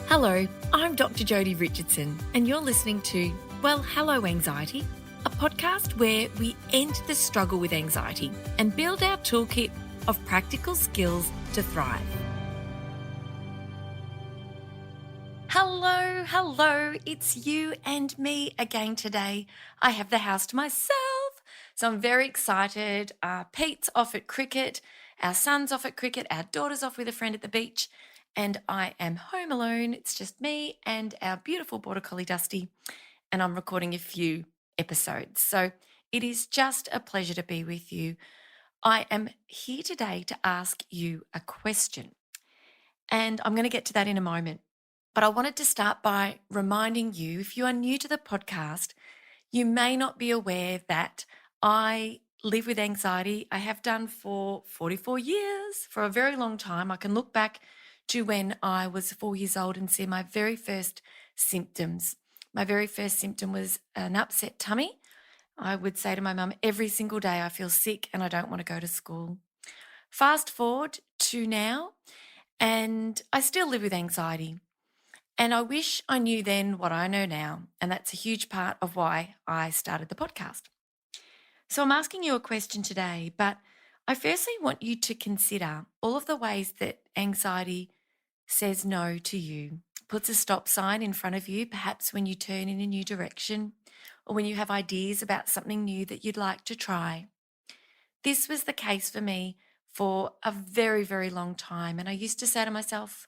Hello, I'm Dr Jodi Richardson, and you're listening to Well, Hello Anxiety, a podcast where we end the struggle with anxiety and build our toolkit of practical skills to thrive. Hello, it's you and me again today. I have the house to myself, so I'm very excited. Pete's off at cricket, our son's off at cricket, our daughter's off with a friend at the beach, and I am home alone. It's just me and our beautiful border collie Dusty, and I'm recording a few episodes. So it is just a pleasure to be with you. I am here today to ask you a question, and I'm going to get to that in a moment. But I wanted to start by reminding you, if you are new to the podcast, you may not be aware that I live with anxiety. I have done for 44 years, for a very long time. I can look back to when I was 4 years old and see my very first symptoms. My very first symptom was an upset tummy. I would say to my mum every single day, I feel sick and I don't want to go to school. Fast forward to now, and I still live with anxiety. And I wish I knew then what I know now. And that's a huge part of why I started the podcast. So I'm asking you a question today, but I firstly want you to consider all of the ways that anxiety says no to you, puts a stop sign in front of you, perhaps when you turn in a new direction or when you have ideas about something new that you'd like to try. This was the case for me for a very, very long time. And I used to say to myself,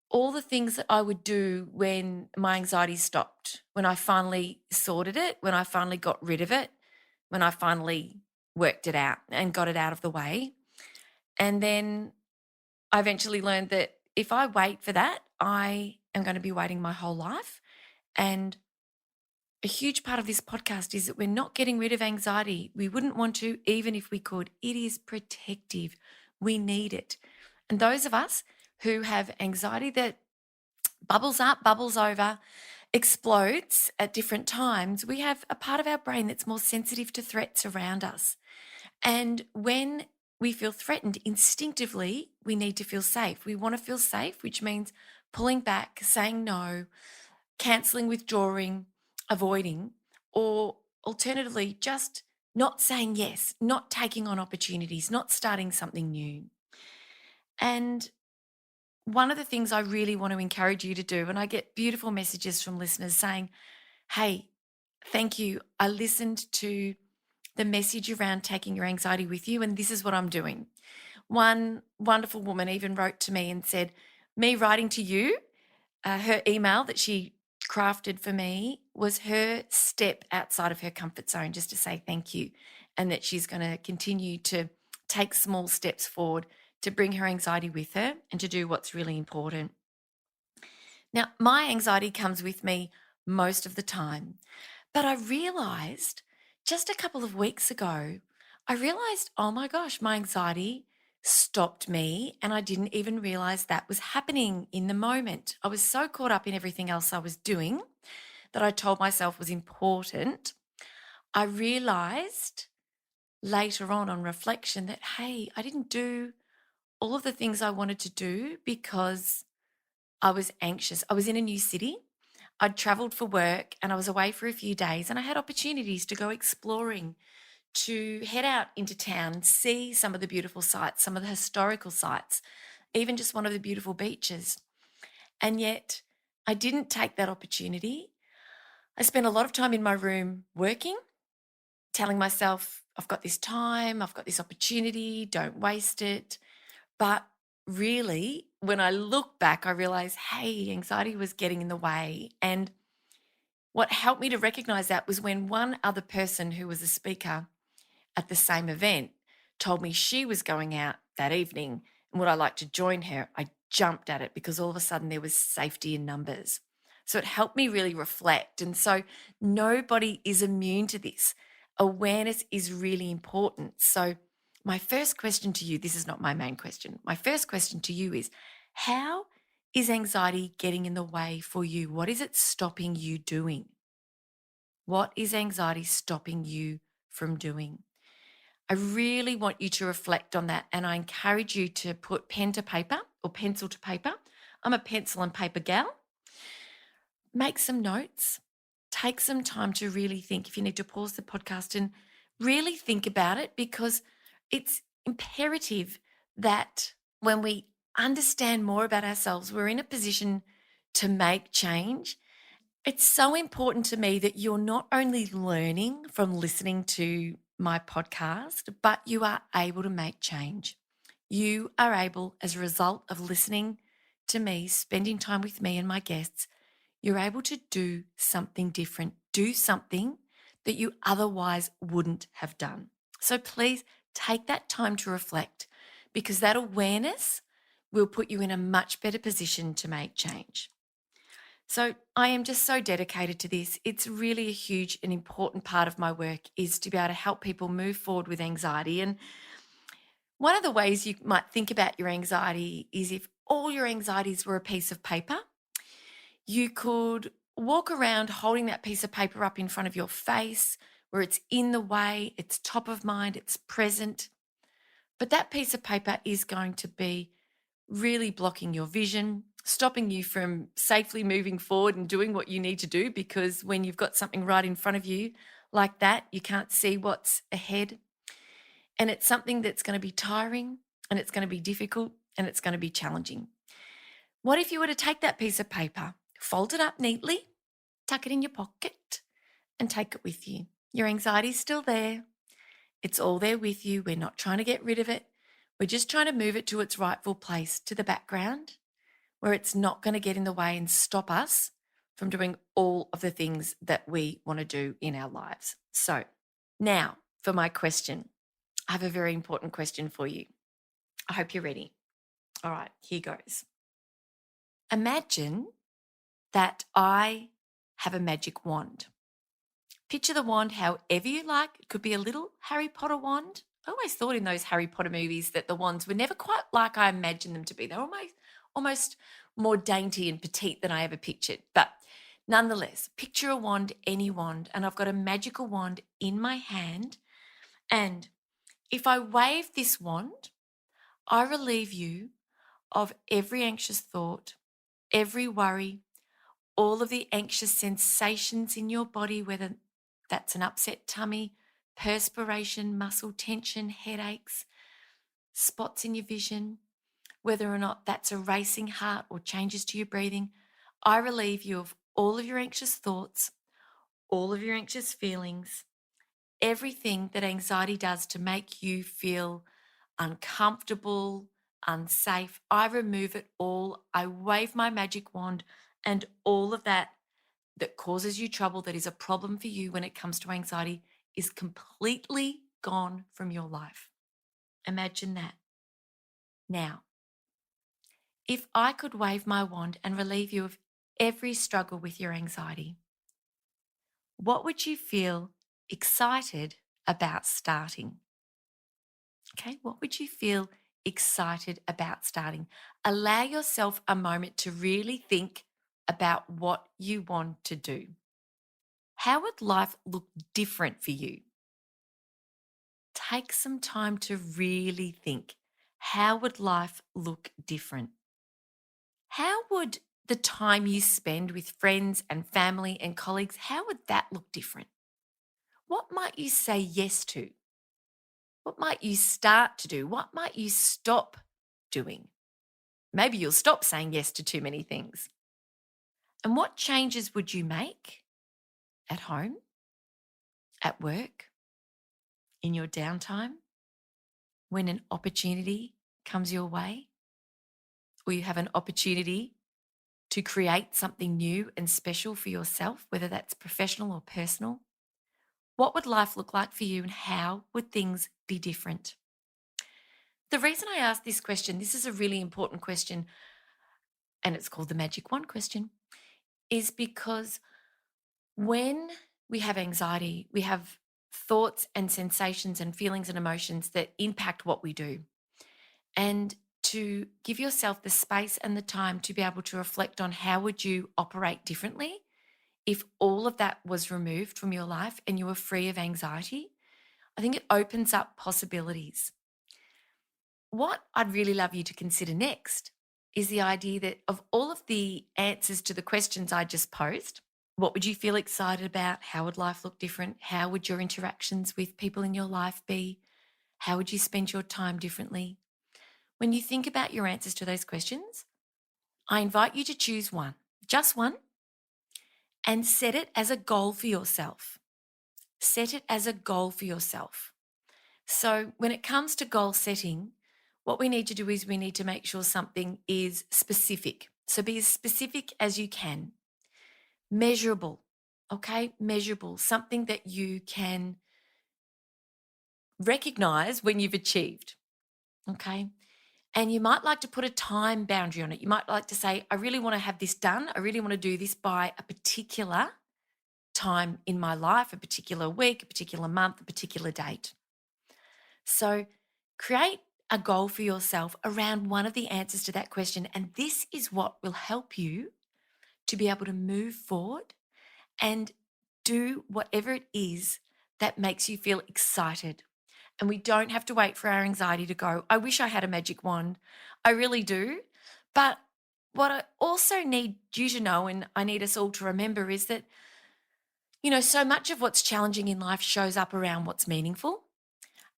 all the things that I would do when my anxiety stopped, when I finally sorted it, when I finally got rid of it, when I finally worked it out and got it out of the way. And then I eventually learned that if I wait for that, I am going to be waiting my whole life. And a huge part of this podcast is that we're not getting rid of anxiety. We wouldn't want to, even if we could. It is protective. We need it. And those of us who have anxiety that bubbles up, bubbles over, explodes at different times, we have a part of our brain that's more sensitive to threats around us. And when we feel threatened, instinctively, we need to feel safe. We want to feel safe, which means pulling back, saying no, cancelling, withdrawing, avoiding, or alternatively, just not saying yes, not taking on opportunities, not starting something new. And one of the things I really want to encourage you to do, and I get beautiful messages from listeners saying, hey, thank you. I listened to the message around taking your anxiety with you, and this is what I'm doing. One wonderful woman even wrote to me and said, me writing to you, her email that she crafted for me was her step outside of her comfort zone, just to say thank you, and that she's going to continue to take small steps forward to bring her anxiety with her and to do what's really important. Now, my anxiety comes with me most of the time, but I realized just a couple of weeks ago, oh my gosh, my anxiety stopped me and I didn't even realize that was happening in the moment. I was so caught up in everything else I was doing that I told myself was important. I realized later on reflection that, hey, I didn't do all of the things I wanted to do because I was anxious. I was in a new city. I'd traveled for work and I was away for a few days and I had opportunities to go exploring, to head out into town, see some of the beautiful sights, some of the historical sites, even just one of the beautiful beaches. And yet I didn't take that opportunity. I spent a lot of time in my room working, telling myself, I've got this time, I've got this opportunity, don't waste it. But really, when I look back, I realize, hey, anxiety was getting in the way. And what helped me to recognize that was when one other person who was a speaker at the same event told me she was going out that evening and would I like to join her. I jumped at it because all of a sudden there was safety in numbers. So it helped me really reflect. And so nobody is immune to this. Awareness is really important. So my first question to you, this is not my main question. My first question to you is, how is anxiety getting in the way for you? What is it stopping you doing? What is anxiety stopping you from doing? I really want you to reflect on that, and I encourage you to put pen to paper or pencil to paper. I'm a pencil and paper gal. Make some notes. Take some time to really think. If you need to pause the podcast and really think about it, because it's imperative that when we understand more about ourselves, we're in a position to make change. It's so important to me that you're not only learning from listening to my podcast, but you are able to make change. You are able, as a result of listening to me, spending time with me and my guests, you're able to do something different, do something that you otherwise wouldn't have done. So please take that time to reflect, because that awareness will put you in a much better position to make change. So I am just so dedicated to this. It's really a huge and important part of my work is to be able to help people move forward with anxiety. And one of the ways you might think about your anxiety is if all your anxieties were a piece of paper, you could walk around holding that piece of paper up in front of your face where it's in the way, it's top of mind, it's present. But that piece of paper is going to be really blocking your vision, stopping you from safely moving forward and doing what you need to do, because when you've got something right in front of you like that, you can't see what's ahead. And it's something that's going to be tiring, and it's going to be difficult, and it's going to be challenging. What if you were to take that piece of paper, fold it up neatly, tuck it in your pocket, and take it with you? Your anxiety's still there. It's all there with you. We're not trying to get rid of it. We're just trying to move it to its rightful place, to the background, where it's not going to get in the way and stop us from doing all of the things that we want to do in our lives. So now for my question. I have a very important question for you. I hope you're ready. All right, here goes. Imagine that I have a magic wand. Picture the wand however you like. It could be a little Harry Potter wand. I always thought in those Harry Potter movies that the wands were never quite like I imagined them to be. They're almost more dainty and petite than I ever pictured. But nonetheless, picture a wand, any wand, and I've got a magical wand in my hand. And if I wave this wand, I relieve you of every anxious thought, every worry, all of the anxious sensations in your body, whether that's an upset tummy, perspiration, muscle tension, headaches, spots in your vision, whether or not that's a racing heart or changes to your breathing. I relieve you of all of your anxious thoughts, all of your anxious feelings, everything that anxiety does to make you feel uncomfortable, unsafe. I remove it all. I wave my magic wand, and all of that causes you trouble, that is a problem for you when it comes to anxiety, is completely gone from your life. Imagine that. Now, if I could wave my wand and relieve you of every struggle with your anxiety, what would you feel excited about starting? Okay, what would you feel excited about starting? Allow yourself a moment to really think about what you want to do. How would life look different for you? Take some time to really think. How would life look different? How would the time you spend with friends and family and colleagues, how would that look different? What might you say yes to? What might you start to do? What might you stop doing? Maybe you'll stop saying yes to too many things. And what changes would you make at home, at work, in your downtime, when an opportunity comes your way, or you have an opportunity to create something new and special for yourself, whether that's professional or personal? What would life look like for you, and how would things be different? The reason I ask this question, this is a really important question, and it's called the Magic Wand question, is because when we have anxiety, we have thoughts and sensations and feelings and emotions that impact what we do. And to give yourself the space and the time to be able to reflect on how would you operate differently if all of that was removed from your life and you were free of anxiety, I think it opens up possibilities. What I'd really love you to consider next is the idea that of all of the answers to the questions I just posed, what would you feel excited about? How would life look different? How would your interactions with people in your life be? How would you spend your time differently? When you think about your answers to those questions, I invite you to choose one, just one, and set it as a goal for yourself. Set it as a goal for yourself. So when it comes to goal setting, what we need to do is we need to make sure something is specific. So be as specific as you can. Measurable, okay? Measurable, something that you can recognize when you've achieved, okay? And you might like to put a time boundary on it. You might like to say, I really want to have this done. I really want to do this by a particular time in my life, a particular week, a particular month, a particular date. So create a goal for yourself around one of the answers to that question. And this is what will help you to be able to move forward and do whatever it is that makes you feel excited. And we don't have to wait for our anxiety to go, I wish I had a magic wand. I really do. But what I also need you to know, and I need us all to remember, is that, so much of what's challenging in life shows up around what's meaningful.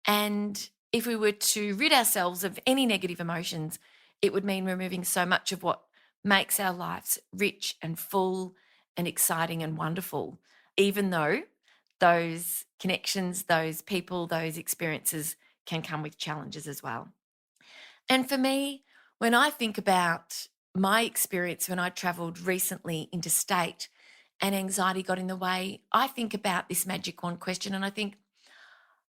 And if we were to rid ourselves of any negative emotions, it would mean removing so much of what makes our lives rich and full and exciting and wonderful, even though those connections, those people, those experiences can come with challenges as well. And for me, when I think about my experience when I traveled recently interstate and anxiety got in the way, I think about this magic wand question and I think,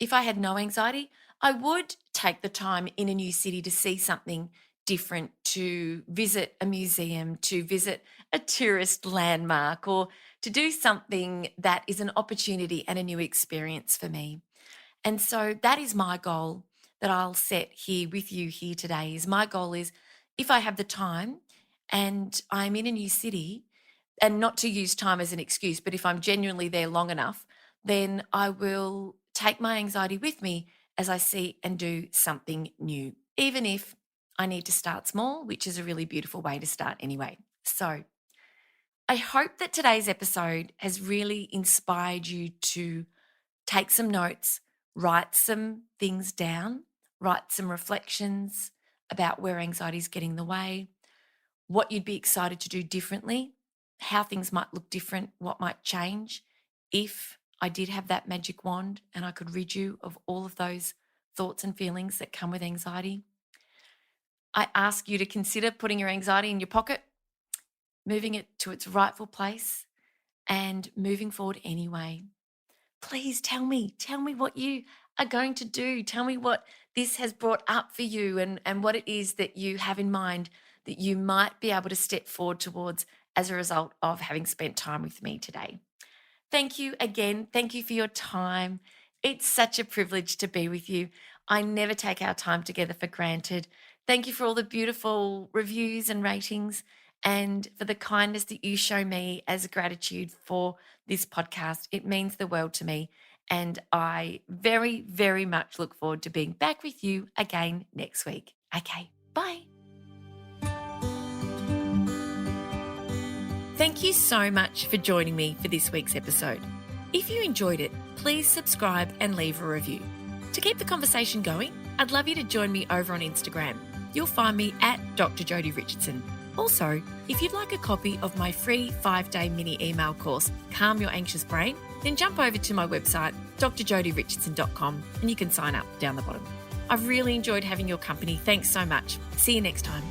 if I had no anxiety, I would take the time in a new city to see something different, to visit a museum, to visit a tourist landmark, or to do something that is an opportunity and a new experience for me. And so that is my goal that I'll set here with you here today. Is my goal is if I have the time and I'm in a new city, and not to use time as an excuse, but if I'm genuinely there long enough, then I will take my anxiety with me as I see and do something new, even if I need to start small, which is a really beautiful way to start anyway. So I hope that today's episode has really inspired you to take some notes, write some things down, write some reflections about where anxiety is getting in the way, what you'd be excited to do differently, how things might look different, what might change if I did have that magic wand and I could rid you of all of those thoughts and feelings that come with anxiety. I ask you to consider putting your anxiety in your pocket, moving it to its rightful place, and moving forward anyway. Please tell me what you are going to do. Tell me what this has brought up for you and what it is that you have in mind that you might be able to step forward towards as a result of having spent time with me today. Thank you again. Thank you for your time. It's such a privilege to be with you. I never take our time together for granted. Thank you for all the beautiful reviews and ratings and for the kindness that you show me as gratitude for this podcast. It means the world to me. And I very, very much look forward to being back with you again next week. Okay, bye. Thank you so much for joining me for this week's episode. If you enjoyed it, please subscribe and leave a review. To keep the conversation going, I'd love you to join me over on Instagram. You'll find me at Dr Jodi Richardson. Also, if you'd like a copy of my free 5-day mini email course, Calm Your Anxious Brain, then jump over to my website, drjodirichardson.com, and you can sign up down the bottom. I've really enjoyed having your company. Thanks so much. See you next time.